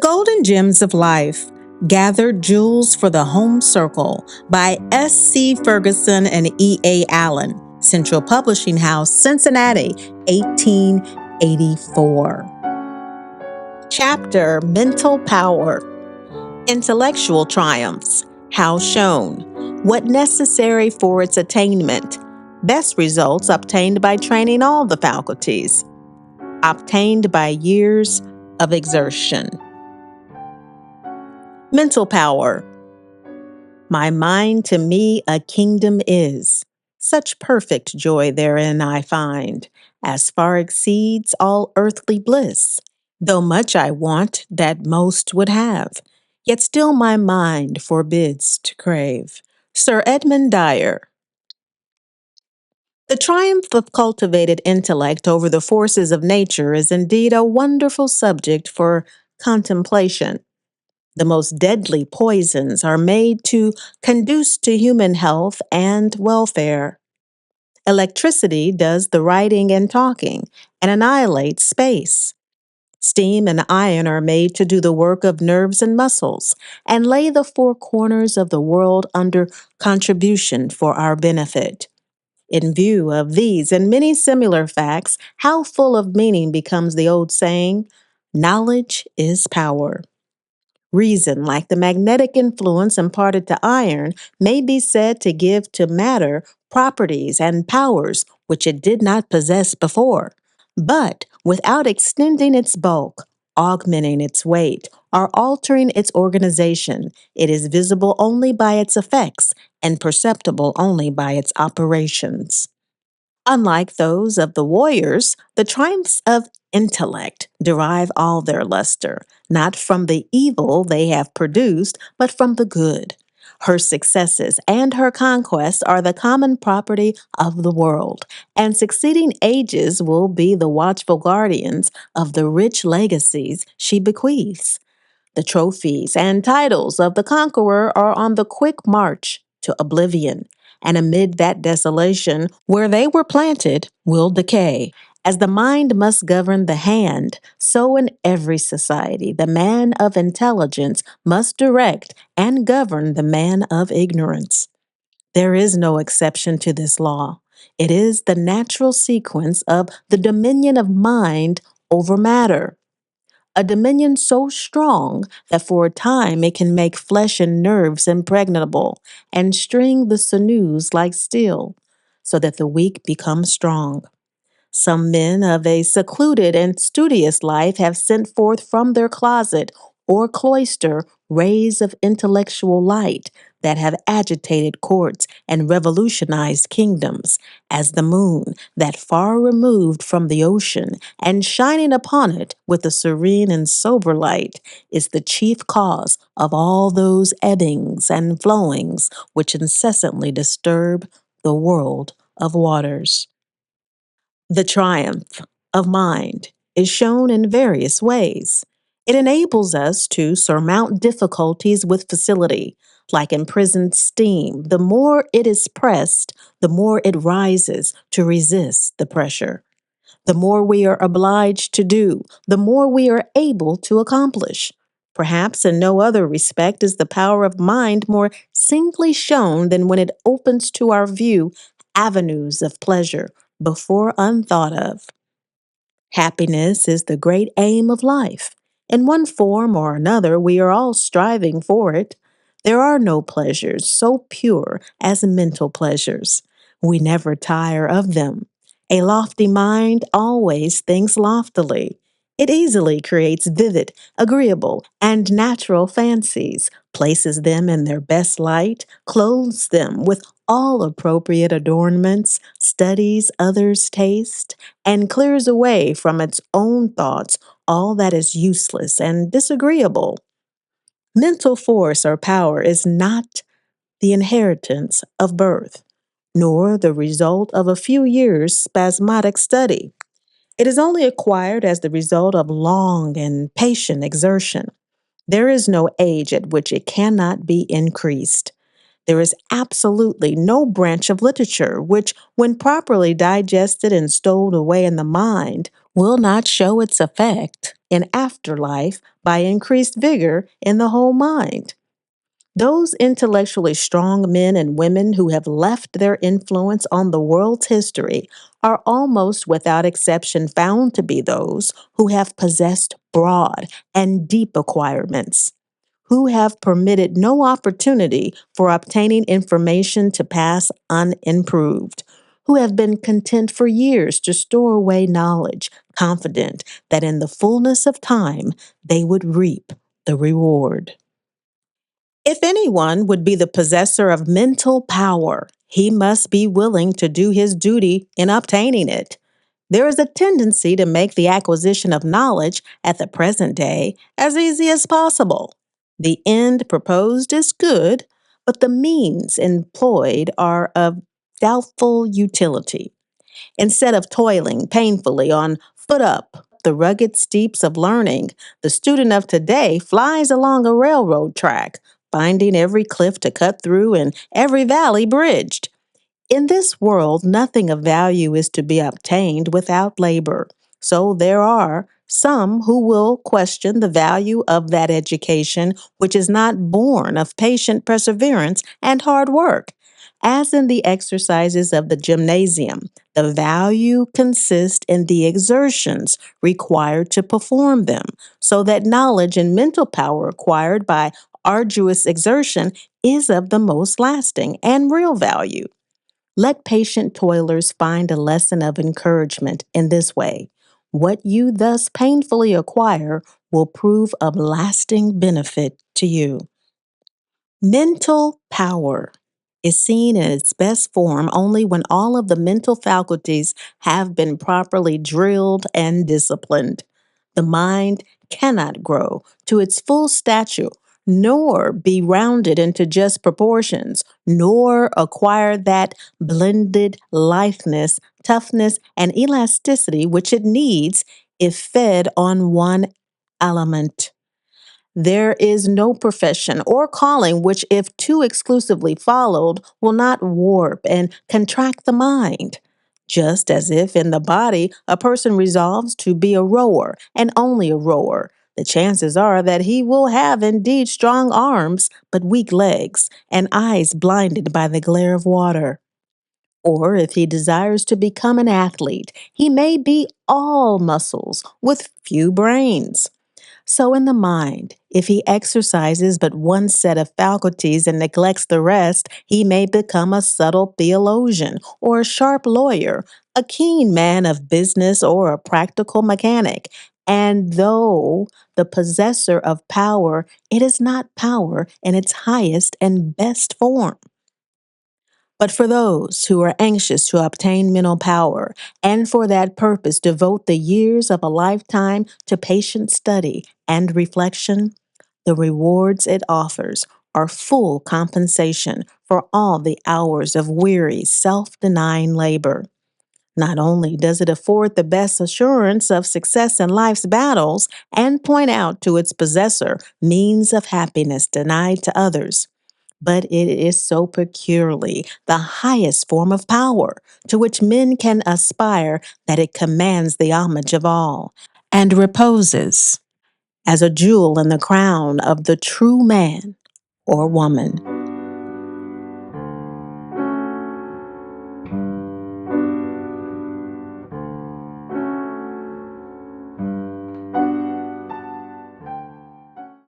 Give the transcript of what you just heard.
Golden Gems of Life, Gathered Jewels for the Home Circle by S.C. Ferguson and E.A. Allen, Central Publishing House, Cincinnati, 1884. Chapter Mental Power. Intellectual Triumphs, How Shown, What Necessary for Its Attainment, Best Results Obtained by Training All the Faculties, Obtained by Years of Exertion. Mental power. My mind to me a kingdom is. Such perfect joy therein I find, as far exceeds all earthly bliss. Though much I want that most would have, yet still my mind forbids to crave. Sir Edmund Dyer. The triumph of cultivated intellect over the forces of nature is indeed a wonderful subject for contemplation. The most deadly poisons are made to conduce to human health and welfare. Electricity does the writing and talking and annihilates space. Steam and iron are made to do the work of nerves and muscles and lay the four corners of the world under contribution for our benefit. In view of these and many similar facts, how full of meaning becomes the old saying, knowledge is power. Reason, like the magnetic influence imparted to iron, may be said to give to matter properties and powers which it did not possess before. But without extending its bulk, augmenting its weight, or altering its organization, it is visible only by its effects and perceptible only by its operations. Unlike those of the warriors, the triumphs of intellect derive all their luster, not from the evil they have produced, but from the good. Her successes and her conquests are the common property of the world, and succeeding ages will be the watchful guardians of the rich legacies she bequeaths. The trophies and titles of the conqueror are on the quick march to oblivion, and amid that desolation where they were planted will decay. As the mind must govern the hand, so in every society the man of intelligence must direct and govern the man of ignorance. There is no exception to this law. It is the natural sequence of the dominion of mind over matter. A dominion so strong that for a time it can make flesh and nerves impregnable and string the sinews like steel, so that the weak become strong. Some men of a secluded and studious life have sent forth from their closet or cloister rays of intellectual light that have agitated courts and revolutionized kingdoms, as the moon, that far removed from the ocean and shining upon it with a serene and sober light, is the chief cause of all those ebbings and flowings which incessantly disturb the world of waters. The triumph of mind is shown in various ways. It enables us to surmount difficulties with facility, like imprisoned steam. The more it is pressed, the more it rises to resist the pressure. The more we are obliged to do, the more we are able to accomplish. Perhaps in no other respect is the power of mind more singly shown than when it opens to our view avenues of pleasure before unthought of. Happiness is the great aim of life. In one form or another, we are all striving for it. There are no pleasures so pure as mental pleasures. We never tire of them. A lofty mind always thinks loftily. It easily creates vivid, agreeable, and natural fancies, places them in their best light, clothes them with all appropriate adornments, studies others' taste, and clears away from its own thoughts all that is useless and disagreeable. Mental force or power is not the inheritance of birth, nor the result of a few years' spasmodic study. It is only acquired as the result of long and patient exertion. There is no age at which it cannot be increased. There is absolutely no branch of literature which, when properly digested and stowed away in the mind, will not show its effect in afterlife by increased vigor in the whole mind. Those intellectually strong men and women who have left their influence on the world's history are almost without exception found to be those who have possessed broad and deep acquirements, who have permitted no opportunity for obtaining information to pass unimproved, who have been content for years to store away knowledge, confident that in the fullness of time they would reap the reward. If anyone would be the possessor of mental power, he must be willing to do his duty in obtaining it. There is a tendency to make the acquisition of knowledge at the present day as easy as possible. The end proposed is good, but the means employed are of doubtful utility. Instead of toiling painfully on foot up the rugged steeps of learning, the student of today flies along a railroad track, finding every cliff to cut through and every valley bridged. In this world, nothing of value is to be obtained without labor. So there are some who will question the value of that education which is not born of patient perseverance and hard work. As in the exercises of the gymnasium, the value consists in the exertions required to perform them, so that knowledge and mental power acquired by arduous exertion is of the most lasting and real value. Let patient toilers find a lesson of encouragement in this way. What you thus painfully acquire will prove of lasting benefit to you. Mental power is seen in its best form only when all of the mental faculties have been properly drilled and disciplined. The mind cannot grow to its full stature, nor be rounded into just proportions, nor acquire that blended litheness, toughness, and elasticity which it needs if fed on one element. There is no profession or calling which, if too exclusively followed, will not warp and contract the mind. Just as if in the body a person resolves to be a rower and only a rower, the chances are that he will have indeed strong arms but weak legs and eyes blinded by the glare of water. Or if he desires to become an athlete, he may be all muscles with few brains. So, in the mind, if he exercises but one set of faculties and neglects the rest, he may become a subtle theologian or a sharp lawyer, a keen man of business or a practical mechanic. And though the possessor of power, it is not power in its highest and best form. But for those who are anxious to obtain mental power, and for that purpose devote the years of a lifetime to patient study and reflection, the rewards it offers are full compensation for all the hours of weary, self denying labor. Not only does it afford the best assurance of success in life's battles and point out to its possessor means of happiness denied to others, but it is so peculiarly the highest form of power to which men can aspire that it commands the homage of all and reposes as a jewel in the crown of the true man or woman.